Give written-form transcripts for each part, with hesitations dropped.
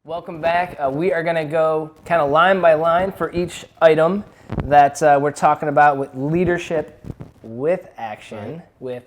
Welcome back. We are going to go kind of line by line for each item that we're talking about with leadership with action with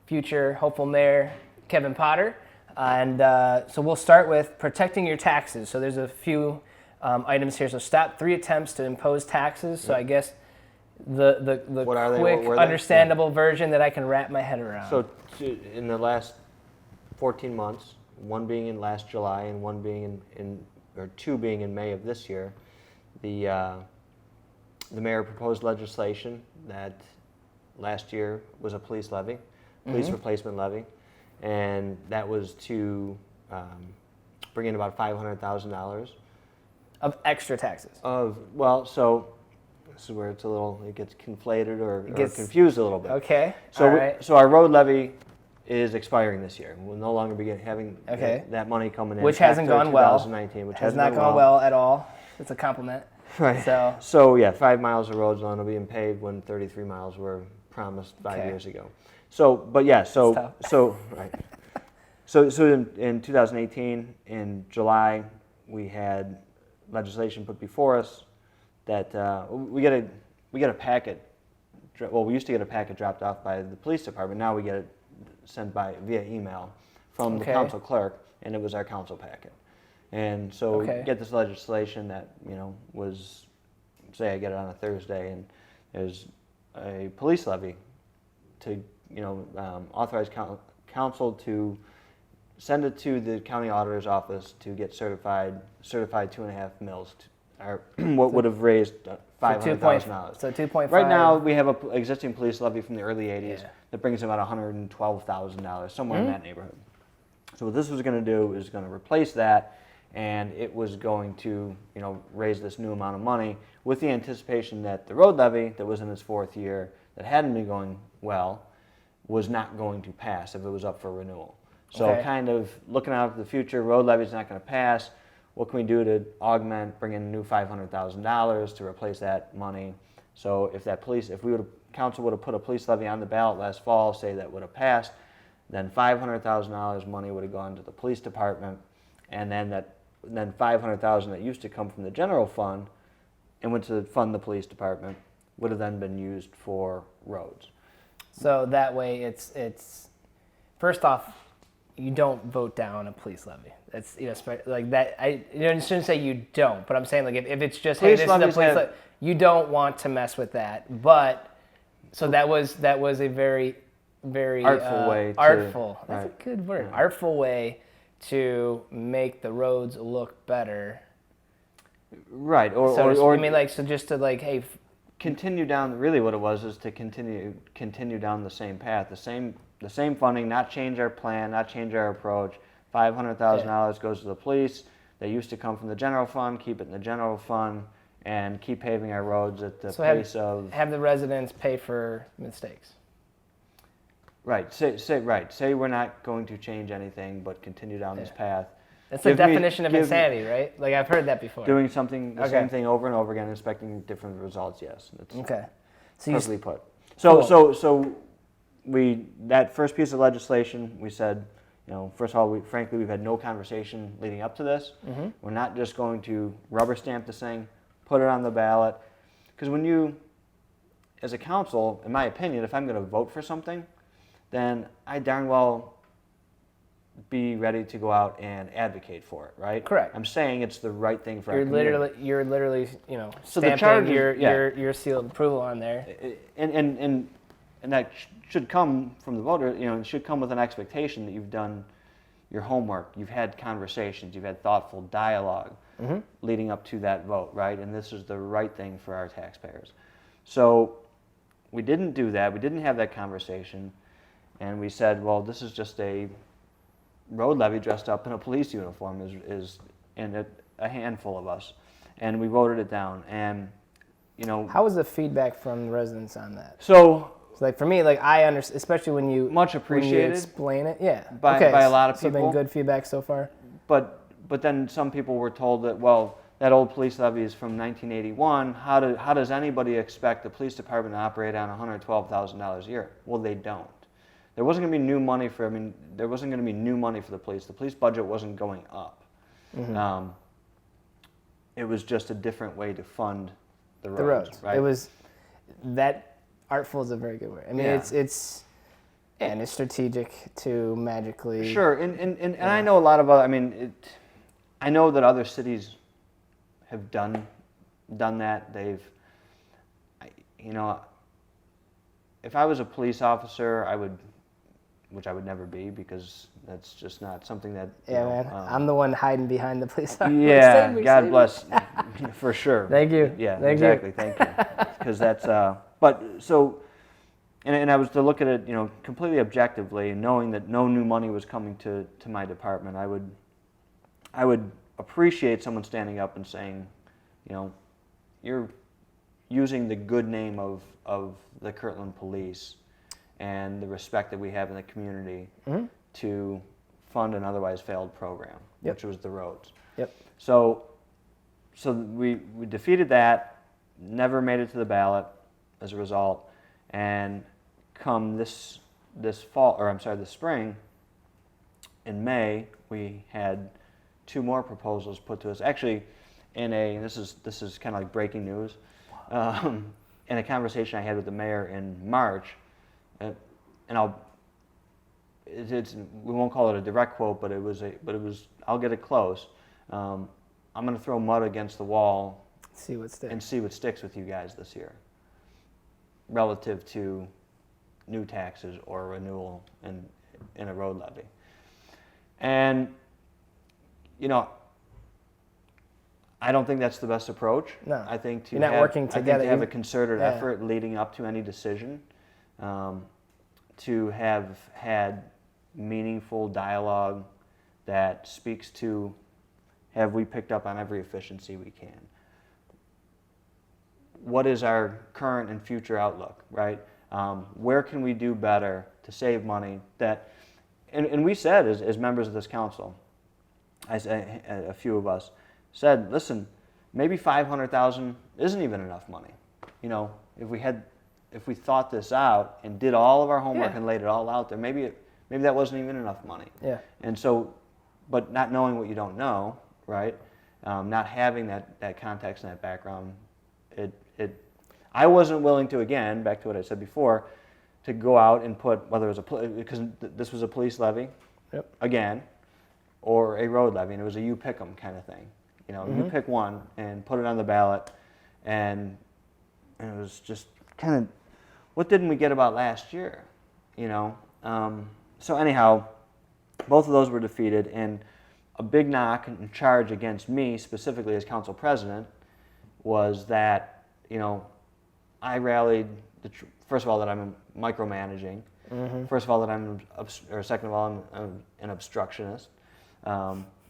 future hopeful mayor Kevin Potter. So we'll start with protecting your taxes. So there's a few items here. So stop 3 attempts to impose taxes. So I guess the quick, understandable version that I can wrap my head around. So in the last 14 months, one being in last July and one being or two being in May of this year, the mayor proposed legislation that last year was a police levy, police replacement levy, and that was to bring in about $500,000 of extra taxes. So this is where it gets conflated or confused a little bit. Okay. So our road levy is expiring this year. We'll no longer be having that money coming in. Which hasn't gone well. 2019, which has not gone well at all. It's a compliment. Right. So 5 miles of roads are being paved when 33 miles were promised 5 years ago. So in 2018 in July we had legislation put before us that we get a packet. Well, we used to get a packet dropped off by the police department. Now we get it sent via email from the council clerk, and it was our council packet. And so get this legislation that was, say I get it on a Thursday, and there's a police levy to authorize council to send it to the county auditor's office to get certified 2.5 mils, or what would have raised $500,000. So 2.5. Right now we have an existing police levy from the early 80s that brings about $112,000, somewhere in that neighborhood. So what this was going to do is going to replace that, and it was going to raise this new amount of money with the anticipation that the road levy that was in its 4th year that hadn't been going well was not going to pass if it was up for renewal. So kind of looking out to the future, road levy is not going to pass. What can we do to augment, bring in a new $500,000 to replace that money? So if council would have put a police levy on the ballot last fall, say that would have passed, then $500,000 money would have gone to the police department, and then $500,000 that used to come from the general fund and went to fund the police department would have then been used for roads. So that way, it's first off, you don't vote down a police levy. That's like that. I shouldn't say you don't, but I'm saying like if it's just this is a police levy, you don't want to mess with that. But so that was a very artful way. That's a good word. Yeah. Artful way to make the roads look better. Right. Continue down. Really, what it was is to continue down the same path, the same funding, not change our plan, not change our approach. $500,000 goes to the police. They used to come from the general fund. Keep it in the general fund, and keep paving our roads at the pace of. Have the residents pay for mistakes. Right. Say we're not going to change anything, but continue down this path. That's the definition of insanity, right? Like I've heard that before. Doing the same thing over and over again, expecting different results. Yes. That's perfectly put. So that first piece of legislation, we said, first of all, we've had no conversation leading up to this. Mm-hmm. We're not just going to rubber stamp this thing, put it on the ballot, because when you, as a council, in my opinion, if I'm going to vote for something, then I darn well be ready to go out and advocate for it, right? Correct. I'm saying it's the right thing for our community. You're literally, stamping your sealed approval on there. And that should come from the voter. It should come with an expectation that you've done your homework, you've had conversations, you've had thoughtful dialogue leading up to that vote, right? And this is the right thing for our taxpayers. So we didn't do that. We didn't have that conversation, and we said, well, this is just a road levy dressed up in a police uniform, and a handful of us, and we voted it down. And how was the feedback from residents on that? So like for me, like I understand, especially when you explain it, by a lot of people. So been good feedback so far. But then some people were told that, well, that old police levy is from 1981. How does anybody expect the police department to operate on $112,000 a year? Well, they don't. There wasn't going to be new money for the police. The police budget wasn't going up. It was just a different way to fund the roads. The roads. Right? It was that artful is a very good word. I mean, Yeah. it's strategic to magically. Sure, and I know a lot of other. I mean, I know that other cities have done that. If I was a police officer, I would, which I would never be because that's just not something that. Man, I'm the one hiding behind the police officer. Yeah, God bless, for sure. Thank you. Yeah, Thank exactly. you. Thank you. Because that's, but so, and I was to look at it, completely objectively, knowing that no new money was coming to my department. I would appreciate someone standing up and saying, you're using the good name of the Kirtland Police and the respect that we have in the community to fund an otherwise failed program, which was the roads. Yep. So we defeated that, never made it to the ballot as a result, and come this spring, in May, we had 2 more proposals put to us. Actually, this is kind of like breaking news. In a conversation I had with the mayor in March, and we won't call it a direct quote, but it was I'll get it close. I'm going to throw mud against the wall, See what sticks. and see what sticks with you guys this year, relative to new taxes or renewal in a road levy. And I don't think that's the best approach. No. I think You're not working together. To have a concerted effort leading up to any decision, to have had meaningful dialogue that speaks to, have we picked up on every efficiency we can? What is our current and future outlook, right? Where can we do better to save money? And we said as members of this council, a few of us said, listen, maybe $500,000 isn't even enough money. If we thought this out and did all of our homework and laid it all out there, maybe that wasn't even enough money. Yeah. And so, but not knowing what you don't know, right? Not having that context and that background, I wasn't willing to, again, back to what I said before, to go out and put, whether it was because this was a police levy, again, or a road levy, and it was a you pick 'em kind of thing. You pick one and put it on the ballot, and it was just kind of, what didn't we get about last year? So anyhow, both of those were defeated, and a big knock and charge against me, specifically as council president, was that, I rallied, first of all, that I'm micromanaging. First of all, that second of all, I'm an obstructionist.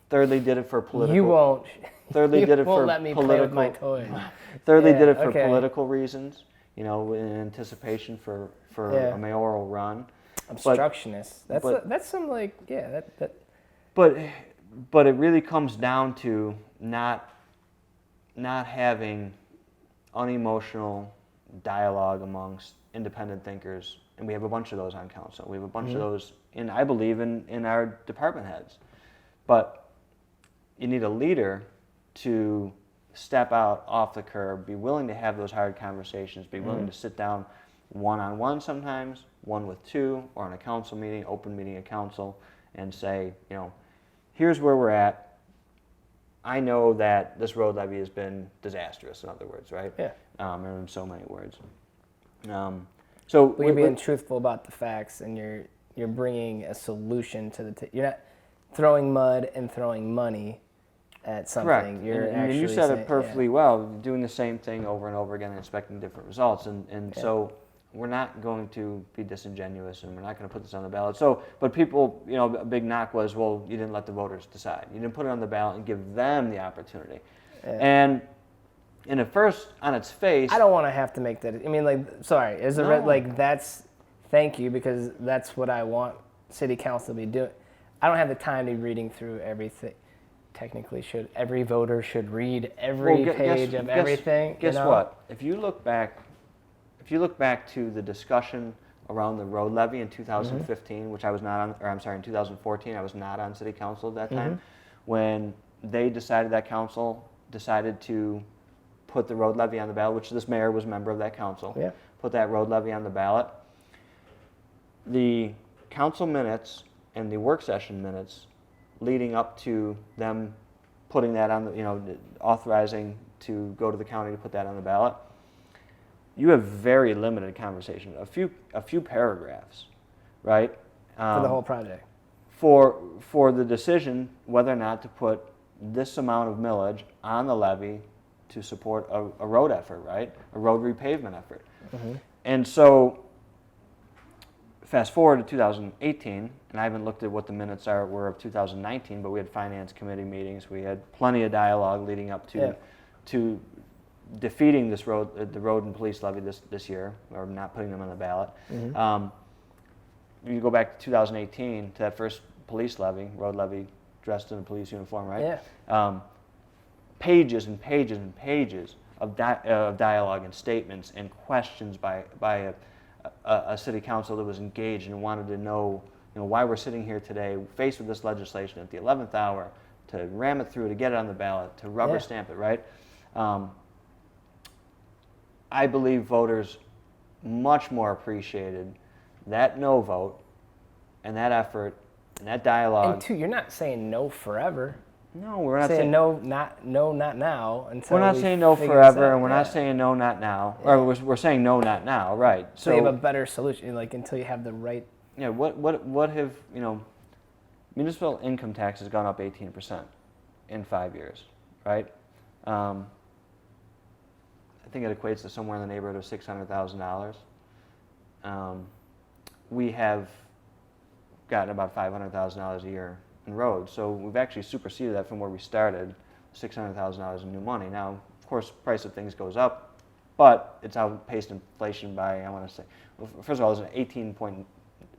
Thirdly, did it for political. You won't. Thirdly, you did it won't for let me political. play with my toys. Thirdly, did it for political reasons. In anticipation for Yeah. a mayoral run. Obstructionist. That's some that. But it really comes down to not having unemotional dialogue amongst independent thinkers, and we have a bunch of those on council. We have a bunch of those I believe in our department heads. But you need a leader to step out off the curb, be willing to have those hard conversations, be willing to sit down one-on-one sometimes, one with two, or in a council meeting, open meeting of council, and say, here's where we're at. I know that this road levy has been disastrous, in other words, right? Yeah. In so many words. But you're being truthful about the facts, and you're bringing a solution to you're not throwing mud and throwing money at something. Correct. You're and you said it perfectly well, doing the same thing over and over again and expecting different results. So we're not going to be disingenuous, and we're not going to put this on the ballot. So, but people, a big knock was, well, you didn't let the voters decide. You didn't put it on the ballot and give them the opportunity. Yeah. And at first, on its face, I don't want to have to make that. I mean, sorry, that's thank you, because that's what I want city council to be doing. I don't have the time to be reading through everything. Technically, every voter should read every page of everything. Guess what? If you look back to the discussion around the road levy in 2015, which I was not on, or I'm sorry, in 2014, I was not on city council at that time, when that council decided to put the road levy on the ballot, which this mayor was a member of that council. Yeah. Put that road levy on the ballot. The council minutes and the work session minutes leading up to them putting that on the, authorizing to go to the county to put that on the ballot, you have very limited conversation, a few paragraphs, right? For the whole project. For the decision whether or not to put this amount of millage on the levy to support a road effort, right? A road repavement effort. Mm-hmm. And so, fast forward to 2018, and I haven't looked at what the minutes were of 2019, but we had finance committee meetings. We had plenty of dialogue leading up to defeating the road and police levy this year, or not putting them on the ballot. Mm-hmm. You go back to 2018 to that first police levy, road levy, dressed in a police uniform, right? Yeah. Pages and pages and pages of dialogue and statements and questions by a city council that was engaged and wanted to know, why we're sitting here today, faced with this legislation at the 11th hour, to ram it through, to get it on the ballot, to rubber stamp it, right? I believe voters much more appreciated that no vote and that effort and that dialogue. And two, you're not saying no forever. No, we're not saying no, not now. Until we're not saying no forever, and we're not saying no, not now. Yeah. Or we're saying no, not now, right? So you have a better solution, until you have the right. Yeah. What have municipal income tax has gone up 18% in 5 years, right? I think it equates to somewhere in the neighborhood of $600,000. We have gotten about $500,000 a year in roads, so we've actually superseded that from where we started, $600,000 in new money. Now, of course, price of things goes up, but it's outpaced inflation by, I want to say, well, first of all, there's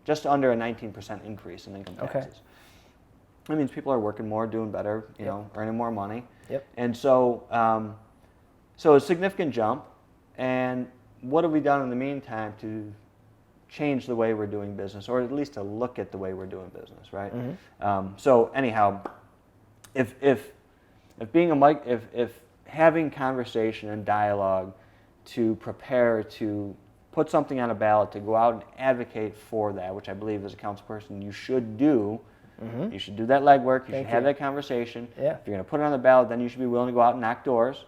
just under a 19% increase in income taxes. Okay. That means people are working more, doing better, earning more money. Yep. And so, so a significant jump. And what have we done in the meantime to change the way we're doing business, or at least to look at the way we're doing business, right? Mm-hmm. So anyhow, if having conversation and dialogue to prepare to put something on a ballot, to go out and advocate for that, which I believe as a councilperson you should do. Mm-hmm. You should do that legwork. You should have that conversation. Yeah. If you're going to put it on the ballot, then you should be willing to go out and knock doors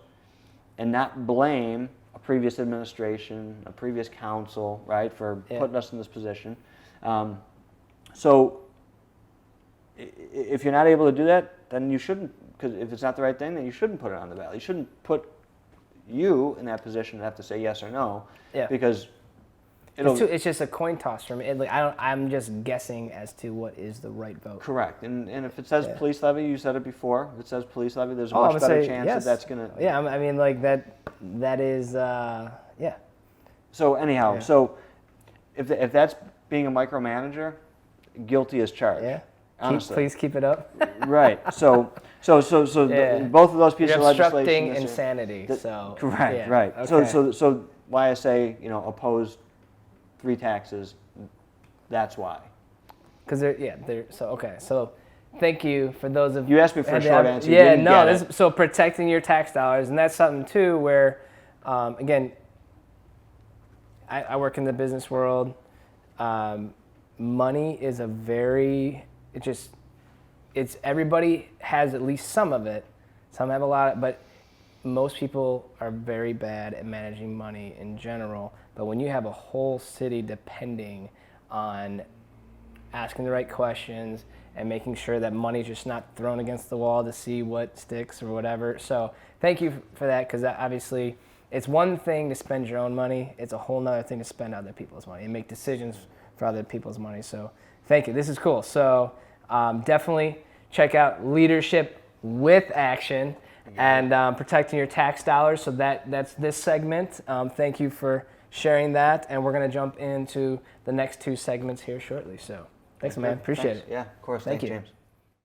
and not blame a previous administration, a previous council, right, for putting us in this position. So if you're not able to do that, then you shouldn't, because if it's not the right thing, then you shouldn't put it on the ballot. You shouldn't put you in that position to have to say yes or no, because it's just a coin toss for me. I'm just guessing as to what is the right vote. Correct. And if it says police levy, you said it before. If it says police levy, there's a much better chance that that's going to... Yeah, I mean, that is, So anyhow, so if that's being a micromanager, guilty as charged. Yeah. Honestly. Please keep it up. Right. So both of those pieces of legislation... Obstructing insanity, so... Correct, right. Okay. So why I say, opposed 3 taxes, that's why. Because so thank you for those of you asked me for a short answer. Yeah, so protecting your tax dollars, and that's something too where, again, I work in the business world. Money is it's everybody has at least some of it. Some have a lot, but most people are very bad at managing money in general. But when you have a whole city depending on asking the right questions and making sure that money's just not thrown against the wall to see what sticks or whatever. So thank you for that, because obviously it's one thing to spend your own money. It's a whole nother thing to spend other people's money and make decisions for other people's money. So thank you. This is cool. So definitely check out Leadership with Action and protecting your tax dollars. So that's this segment. Thank you for sharing that, and we're going to jump into the next 2 segments here shortly. So thanks, man. Appreciate it. Yeah, of course. Thank you, James.